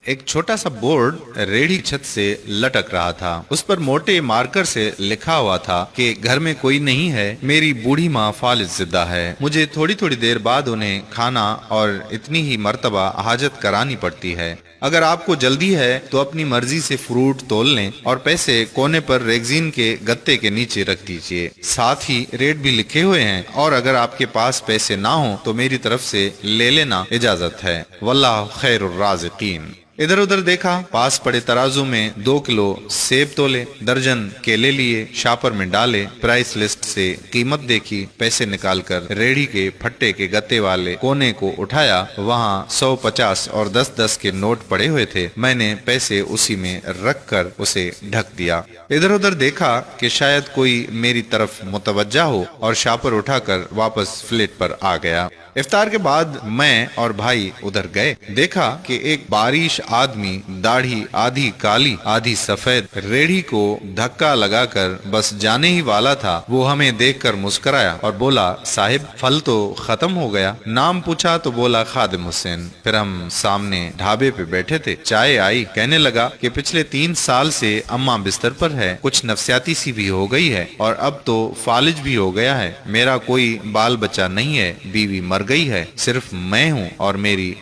एक छोटा सा बोर्ड रेहड़ी छत से लटक रहा था। उस पर मोटे मार्कर से लिखा हुआ था कि घर में कोई नहीं है, मेरी बूढ़ी माँ फालिज जिंदा है। मुझे थोड़ी थोड़ी देर बाद उन्हें खाना और इतनी ही मर्तबा हाजत करानी पड़ती है। अगर आपको जल्दी है तो अपनी मर्जी से फ्रूट तोल लें और पैसे कोने पर रेगजीन के गत्ते के नीचे रख दीजिए। साथ ही रेट भी लिखे हुए हैं, और अगर आपके पास पैसे ना हो तो मेरी तरफ से ले लेना इजाजत है। वल्लाह खैरुर राज़िकीन। इधर उधर देखा, पास पड़े तराजू में 2 किलो सेब तोले, दर्जन केले लिए, शापर में डाले, प्राइस लिस्ट से कीमत देखी, पैसे निकालकर रेहड़ी के फट्टे के गत्ते वाले कोने को उठाया। वहाँ 100, 50 और 10-10 के नोट पड़े हुए थे। मैंने पैसे उसी में रख कर उसे ढक दिया। इधर उधर देखा कि शायद कोई मेरी तरफ मुतवज्जा हो, और शापर उठाकर वापस फ्लेट पर आ गया। इफ्तार के बाद मैं और भाई उधर गए। देखा कि एक बारिश आदमी, दाढ़ी आधी काली आधी सफेद, रेहड़ी को धक्का लगाकर बस जाने ही वाला था। वो हमें देखकर मुस्कुराया और बोला, साहिब फल तो खत्म हो गया। नाम पूछा तो बोला खादिम हुसैन। फिर हम सामने ढाबे पे बैठे थे, चाय आई। कहने लगा कि पिछले 3 साल से अम्मा बिस्तर पर है, कुछ नफसियाती सी भी हो गई है और अब तो फालिज भी हो गया है। मेरा कोई बाल बच्चा नहीं है, बीवी मर गई है, सिर्फ मैं हूँ और मेरी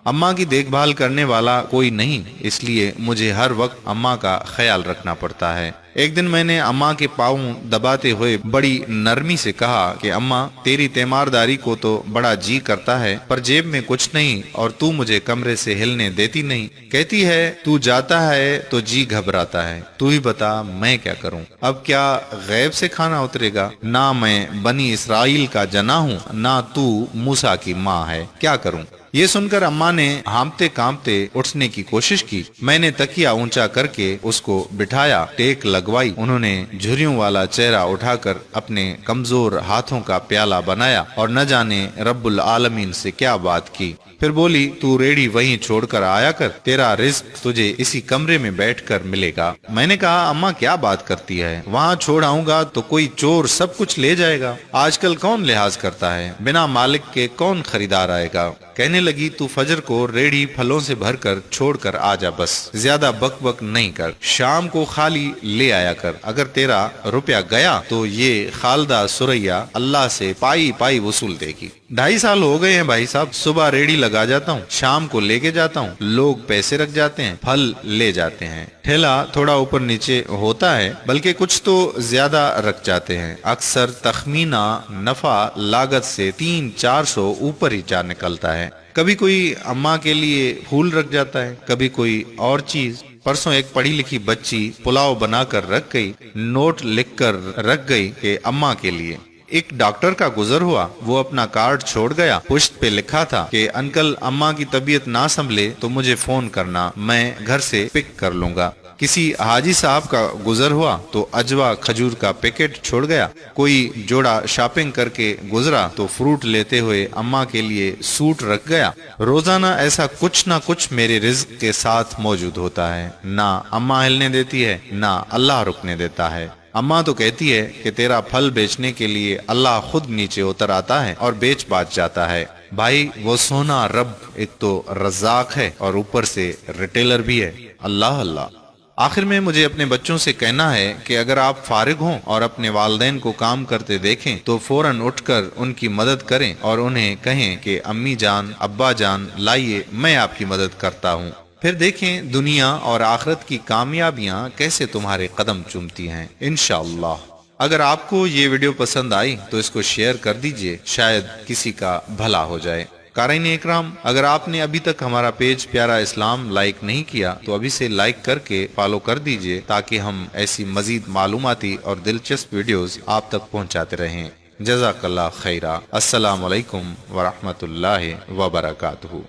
अम्मा की देखभाल करने वाला कोई नहीं, इसलिए मुझे हर वक्त अम्मा का ख्याल रखना पड़ता है। एक दिन मैंने अम्मा के पाँव दबाते हुए बड़ी नरमी से कहा कि अम्मा, तेरी तीमारदारी को तो बड़ा जी करता है, पर जेब में कुछ नहीं और तू मुझे कमरे से हिलने देती नहीं। कहती है तू जाता है तो जी घबराता है। तू ही बता मैं क्या करूं? अब क्या गैब से खाना उतरेगा? ना मैं बनी इसराइल का जना हूँ, ना तू मूसा की माँ है, क्या करूं? ये सुनकर अम्मा ने हांफते कांपते उठने की कोशिश की। मैंने तकिया ऊंचा करके उसको बिठाया, टेक लगवाई। उन्होंने झुर्रियों वाला चेहरा उठाकर अपने कमजोर हाथों का प्याला बनाया और न जाने रब्बुल आलमीन से क्या बात की। फिर बोली, तू रेहड़ी वहीं छोड़कर आया कर, तेरा रिस्क तुझे इसी कमरे में बैठकर मिलेगा। मैंने कहा, अम्मा क्या बात करती है? वहाँ छोड़ आऊंगा तो कोई चोर सब कुछ ले जाएगा। आजकल कौन लिहाज करता है? बिना मालिक के कौन खरीदार आएगा? कहने लगी, तू फजर को रेहड़ी फलों से भरकर छोड़कर आ जा, बस ज्यादा बक बक नहीं कर। शाम को खाली ले आया कर। अगर तेरा रुपया गया तो ये खालदा सुरैया अल्लाह से पाई पाई वसूल देगी। 2.5 साल हो गए हैं भाई साहब, सुबह रेहड़ी लगा जाता हूँ, शाम को लेके जाता हूँ, लोग पैसे रख जाते हैं, फल ले जाते हैं। ठेला थोड़ा ऊपर नीचे होता है, बल्कि कुछ तो ज्यादा रख जाते हैं। अक्सर तखमीना नफा लागत से 300-400 ऊपर ही जा निकलता है। कभी कोई अम्मा के लिए फूल रख जाता है, कभी कोई और चीज। परसों एक पढ़ी लिखी बच्ची पुलाव बनाकर रख गई, नोट लिखकर रख गई कि अम्मा के लिए। एक डॉक्टर का गुजर हुआ, वो अपना कार्ड छोड़ गया। पुश्त पे लिखा था कि अंकल, अम्मा की तबीयत ना संभले तो मुझे फोन करना, मैं घर से पिक कर लूंगा। किसी हाजी साहब का गुजर हुआ तो अजवा खजूर का पैकेट छोड़ गया। कोई जोड़ा शॉपिंग करके गुजरा तो फ्रूट लेते हुए अम्मा के लिए सूट रख गया। रोजाना ऐसा कुछ ना कुछ मेरे रिज्क के साथ मौजूद होता है। ना अम्मा हिलने देती है, ना अल्लाह रुकने देता है। अम्मा तो कहती है कि तेरा फल बेचने के लिए अल्लाह खुद नीचे उतर आता है और बेच बाच जाता है। भाई, वो सोना रब एक तो रज़ाक है और ऊपर से रिटेलर भी है। अल्लाह अल्लाह। आखिर में मुझे अपने बच्चों से कहना है कि अगर आप फारिग हों और अपने वालिदैन को काम करते देखें तो फौरन उठकर उनकी मदद करें और उन्हें कहें कि अम्मी जान, अब्बा जान, लाइए मैं आपकी मदद करता हूँ। फिर देखें दुनिया और आखिरत की कामयाबियां कैसे तुम्हारे कदम चूमती हैं, इंशाअल्लाह। अगर आपको ये वीडियो पसंद आई तो इसको शेयर कर दीजिए, शायद किसी का भला हो जाए। कारीन इकराम, अगर आपने अभी तक हमारा पेज प्यारा इस्लाम लाइक नहीं किया तो अभी से लाइक करके फॉलो कर दीजिए, ताकि हम ऐसी मजीद मालूमाती और दिलचस्प वीडियोस आप तक पहुंचाते रहें। जज़ाकल्लाह खैरा। अस्सलामु अलैकुम व रहमतुल्लाहि व बरकातुहू।